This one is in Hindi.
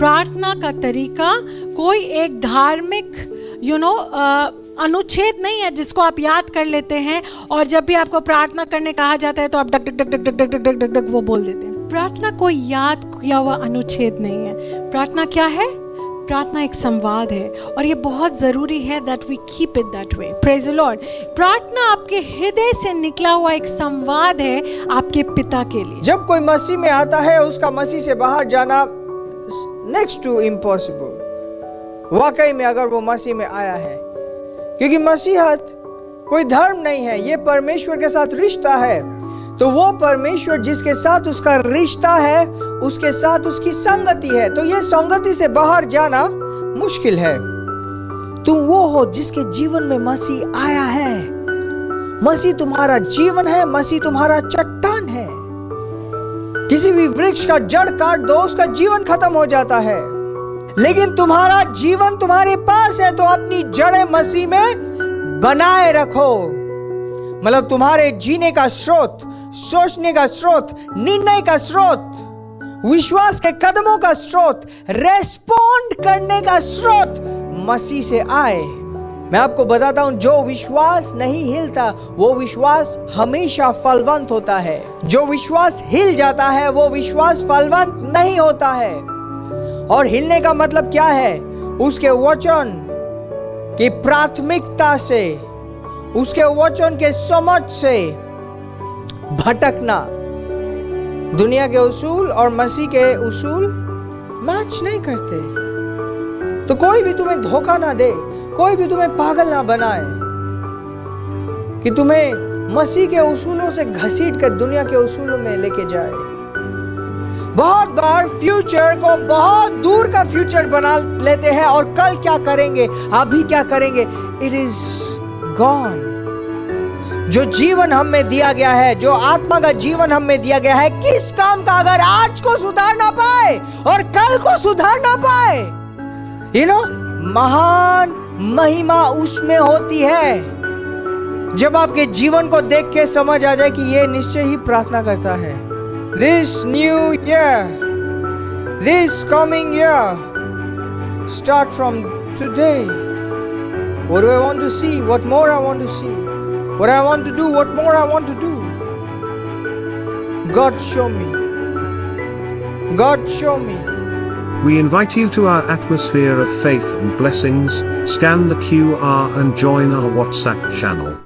प्रार्थना का तरीका कोई एक धार्मिक अनुच्छेद नहीं है जिसको आप याद कर लेते हैं और जब भी आपको प्रार्थना करने कहा जाता है तो आप duck duck duck duck duck duck duck duck duck वो बोल देते हैं। प्रार्थना कोई याद किया हुआ अनुच्छेद नहीं है। प्रार्थना क्या है? प्रार्थना एक संवाद है और ये बहुत ज़रूरी है that we keep it that way. Praise the Lord. प्रार्थना आपके हृदय से निकला हुआ एक संवाद है आपके पिता के लिए। जब कोई मसीह में आता है उसका मसीह से बाहर जाना नेक्स्ट टू इम्पॉसिबल। वाकई में अगर वो मसीह में आया है, क्योंकि मसीहत कोई धर्म नहीं है, ये परमेश्वर के साथ रिश्ता है। तो वो परमेश्वर जिसके साथ उसका रिश्ता है उसके साथ उसकी संगति है, तो ये संगति से बाहर जाना मुश्किल है। तुम वो हो जिसके जीवन में मसीह आया है। मसीह तुम्हारा जीवन है, मसीह तुम्हारा चट्टान है। किसी भी वृक्ष का जड़ काट दो उसका जीवन खत्म हो जाता है, लेकिन तुम्हारा जीवन तुम्हारे पास है, तो अपनी जड़ें मसीह में बनाए रखो। मतलब तुम्हारे जीने का स्रोत, सोचने का स्रोत, निर्णय का स्रोत, विश्वास के कदमों का स्रोत, रेस्पॉन्ड करने का स्रोत मसीह से आए। मैं आपको बताता हूं, जो विश्वास नहीं हिलता वो विश्वास हमेशा फलवंत होता है। जो विश्वास हिल जाता है वो विश्वास फलवंत नहीं होता है। और हिलने का मतलब क्या है? उसके वचन की प्राथमिकता से, उसके वचन के समझ से भटकना। दुनिया के उसूल और मसीह के उसूल मैच नहीं करते। तो कोई भी तुम्हें धोखा ना दे, कोई भी तुम्हें पागल ना बनाए कि तुम्हें मसीह के उसूलों से घसीट कर दुनिया के उसूलों में लेके जाए। बहुत बार फ्यूचर को बहुत दूर का फ्यूचर बना लेते हैं और कल क्या करेंगे, अभी क्या करेंगे, इट इज गॉन। जो जीवन हमें दिया गया है, जो आत्मा का जीवन हमें दिया गया है, किस काम का अगर आज को सुधार ना पाए और कल को सुधार ना पाए, महान महिमा उसमें होती है जब आपके जीवन को देख के समझ आ जाए कि ये निश्चय ही प्रार्थना करता है। This new year, this coming year, start from today. What do I want to see? What more I want to see? What I want to do? What more I want to do? God show me. God show me. We invite you to our atmosphere of faith and blessings. Scan the QR and join our WhatsApp channel.